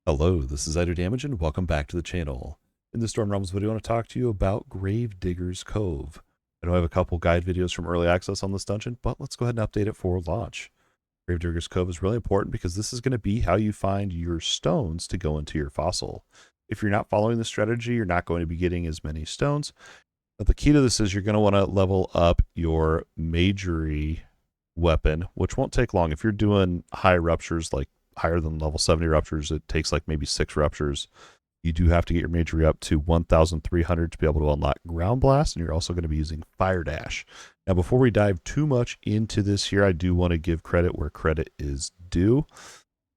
Hello, this is Idodmg and welcome back to the channel. In this Dwarven Realms video, I want to talk to you about Diggers Cove. I know I have a couple guide videos from early access on this dungeon, but let's go ahead and update it for launch. Diggers Cove is really important because this is going to be how you find your stones to go into your fossil. If you're not following this strategy, you're not going to be getting as many stones. But the key to this is you're going to want to level up your magery weapon, which won't take long. If you're doing high ruptures, like higher than level 70 ruptures, it takes like maybe 6 ruptures. You do have to get your magery up to 1,300 to be able to unlock Ground Blast, and you're also going to be using Fire Dash. Now, before we dive too much into this here, I do want to give credit where credit is due.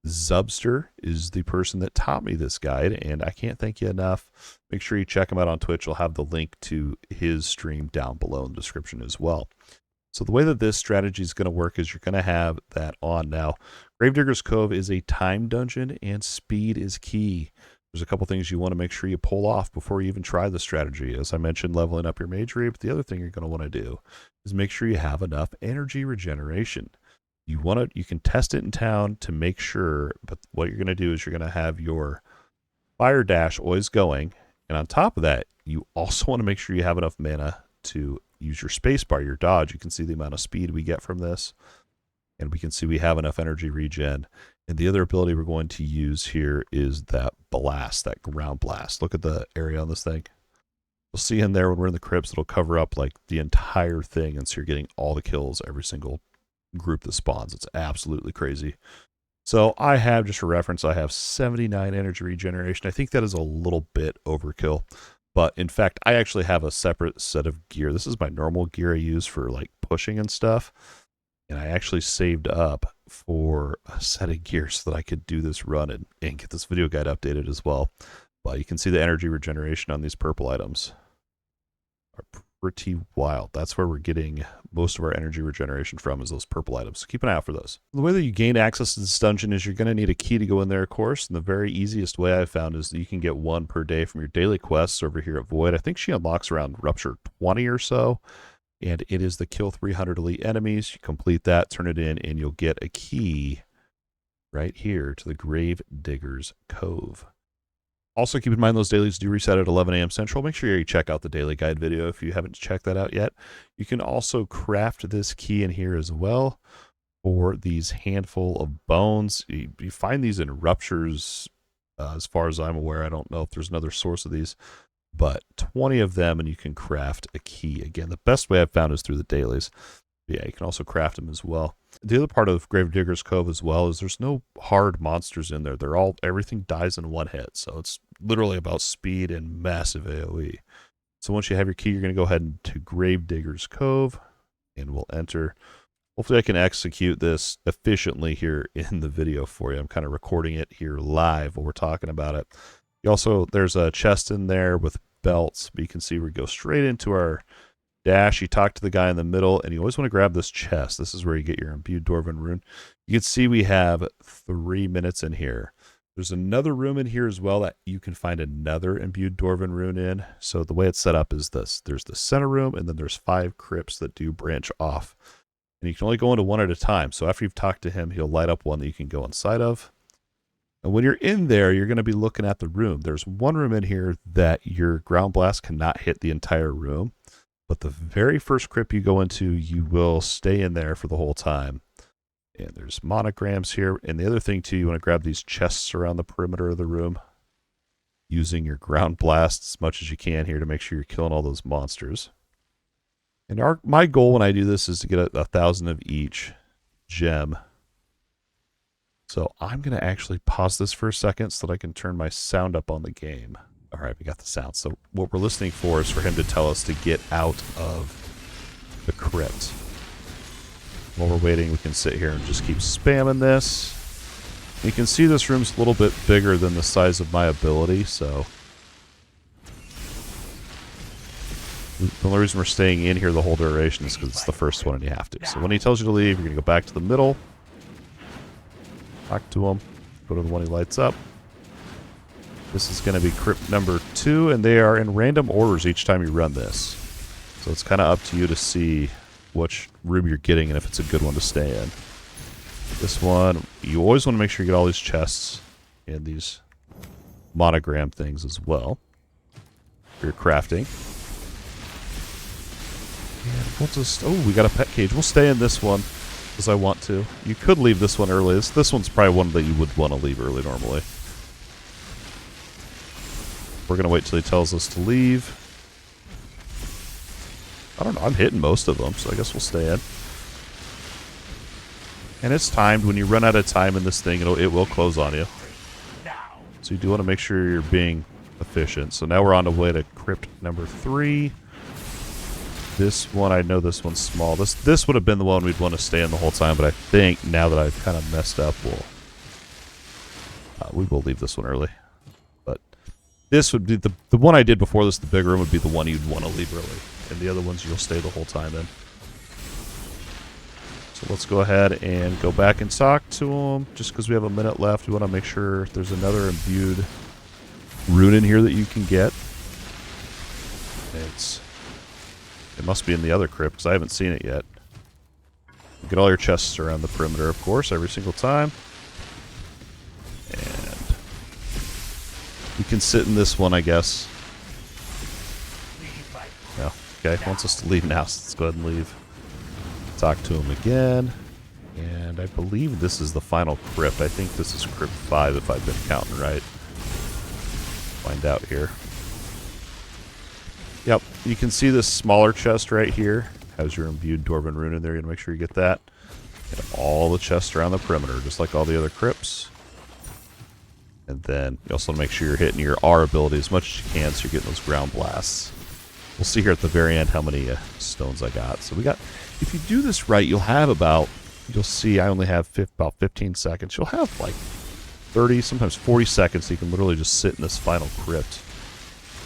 Zubster is the person that taught me this guide, and I can't thank you enough. Make sure you check him out on Twitch. I'll have the link to his stream down below in the description as well. So the way that this strategy is going to work is you're going to have that on. Now, Diggers Cove is a time dungeon, and speed is key. There's a couple things you want to make sure you pull off before you even try the strategy. As I mentioned, leveling up your magery, but the other thing you're going to want to do is make sure you have enough energy regeneration. You can test it in town to make sure, but what you're going to do is you're going to have your Fire Dash always going, and on top of that, you also want to make sure you have enough mana to use your spacebar, your dodge. You can see the amount of speed we get from this, and we can see we have enough energy regen. And the other ability we're going to use here is that blast, that ground blast. Look at the area on this thing. You'll see in there when we're in the crypts, it'll cover up like the entire thing, and so you're getting all the kills every single group that spawns. It's absolutely crazy. So I have, just for reference, I have 79 energy regeneration. I think that is a little bit overkill. But in fact, I actually have a separate set of gear. This is my normal gear I use for like pushing and stuff. And I actually saved up for a set of gear so that I could do this run and get this video guide updated as well. But you can see the energy regeneration on these purple items are pretty wild. That's where we're getting most of our energy regeneration from, is those purple items. So keep an eye out for those. The way that you gain access to this dungeon is you're going to need a key to go in there, of course. And the very easiest way I've found is that you can get one per day from your daily quests over here at Void. I think she unlocks around Rupture 20 or so. And it is the kill 300 elite enemies. You complete that, turn it in, and you'll get a key right here to the Diggers Cove. Also, keep in mind those dailies do reset at 11 a.m. Central. Make sure you check out the daily guide video if you haven't checked that out yet. You can also craft this key in here as well for these handful of bones. You find these in ruptures, as far as I'm aware. I don't know if there's another source of these, but 20 of them and you can craft a key. Again, the best way I've found is through the dailies. Yeah, you can also craft them as well. The other part of Diggers Cove as well is there's no hard monsters in there. Everything dies in one hit. So it's literally about speed and massive AoE. So once you have your key, you're going to go ahead to Diggers Cove and we'll enter. Hopefully I can execute this efficiently here in the video for you. I'm kind of recording it here live while we're talking about it. There's a chest in there with belts, but you can see we go straight into our dash. You talk to the guy in the middle, and you always want to grab this chest. This is where you get your imbued Dwarven rune. You can see we have 3 minutes in here. There's another room in here as well that you can find another imbued Dwarven rune in. So the way it's set up is this. There's the center room, and then there's 5 crypts that do branch off. And you can only go into one at a time. So after you've talked to him, he'll light up one that you can go inside of. And when you're in there, you're going to be looking at the room. There's one room in here that your ground blast cannot hit the entire room. But the very first crypt you go into, you will stay in there for the whole time. And there's monograms here. And the other thing, too, you want to grab these chests around the perimeter of the room, using your ground blast as much as you can here to make sure you're killing all those monsters. And my goal when I do this is to get 1,000 of each gem. So I'm going to actually pause this for a second so that I can turn my sound up on the game. All right, we got the sound. So what we're listening for is for him to tell us to get out of the crypt. While we're waiting, we can sit here and just keep spamming this. You can see this room's a little bit bigger than the size of my ability, so the only reason we're staying in here the whole duration is because it's the first one and you have to. So when he tells you to leave, you're going to go back to the middle, talk to him, go to the one he lights up. This is going to be crypt number 2, and they are in random orders each time you run this. So it's kind of up to you to see which room you're getting and if it's a good one to stay in. This one, you always want to make sure you get all these chests and these monogram things as well. For your crafting. And we'll just... Oh, we got a pet cage. We'll stay in this one because I want to. You could leave this one early. This one's probably one that you would want to leave early normally. We're going to wait till he tells us to leave. I don't know. I'm hitting most of them, so I guess we'll stay in. And it's timed. When you run out of time in this thing, it will close on you. So you do want to make sure you're being efficient. So now we're on the way to crypt number 3. This one, I know this one's small. This would have been the one we'd want to stay in the whole time, but I think now that I've kind of messed up, we will leave this one early. But this would be the one I did before this, the big room, would be the one you'd want to leave early. And the other ones you'll stay the whole time in. So let's go ahead and go back and talk to him. Just because we have a minute left, we want to make sure there's another imbued rune in here that you can get. It must be in the other crypt because I haven't seen it yet. Get all your chests around the perimeter, of course, every single time. And you can sit in this one, I guess. No. Okay, wants us to leave now, so let's go ahead and leave. Talk to him again. And I believe this is the final crypt. I think this is crypt 5 if I've been counting right. Find out here. Yep, you can see this smaller chest right here. Has your imbued Dwarven rune in there. You gotta make sure you get that. Get all the chests around the perimeter, just like all the other crypts. And then you also want to make sure you're hitting your R ability as much as you can so you're getting those ground blasts. We'll see here at the very end how many stones I got. So we got, if you do this right, you'll have about, you'll see I only have about 15 seconds. You'll have like 30, sometimes 40 seconds so you can literally just sit in this final crypt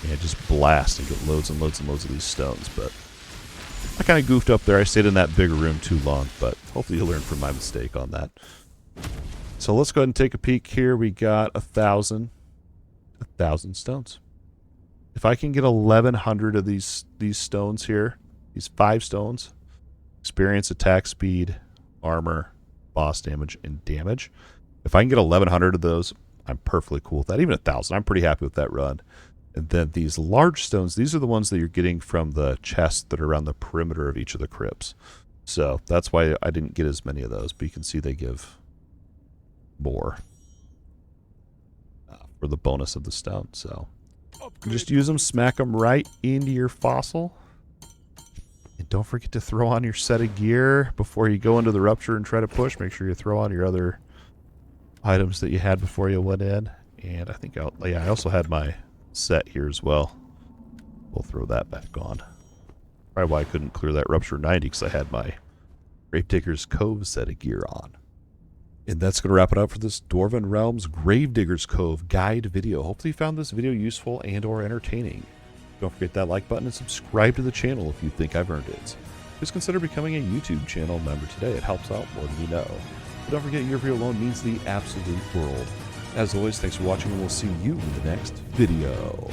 and just blast and get loads and loads and loads of these stones. But I kind of goofed up there. I stayed in that bigger room too long, but hopefully you'll learn from my mistake on that. So let's go ahead and take a peek here. We got 1,000 stones. If I can get 1,100 of these stones here, these 5 stones, experience, attack speed, armor, boss damage, and damage. If I can get 1,100 of those, I'm perfectly cool with that. Even 1,000, I'm pretty happy with that run. And then these large stones, these are the ones that you're getting from the chests that are around the perimeter of each of the crypts. So that's why I didn't get as many of those, but you can see they give more for the bonus of the stone. So you just use them, smack them right into your fossil. And don't forget to throw on your set of gear before you go into the rupture and try to push. Make sure you throw on your other items that you had before you went in. And I think I also had my set here as well. We'll throw that back on. Probably why I couldn't clear that rupture 90 because I had my Diggers Cove set of gear on. And that's going to wrap it up for this Dwarven Realms Diggers Cove guide video. Hopefully you found this video useful and or entertaining. Don't forget that like button and subscribe to the channel if you think I've earned it. Just consider becoming a YouTube channel member today. It helps out more than you know. But don't forget, your view alone means the absolute world. As always, thanks for watching, and we'll see you in the next video.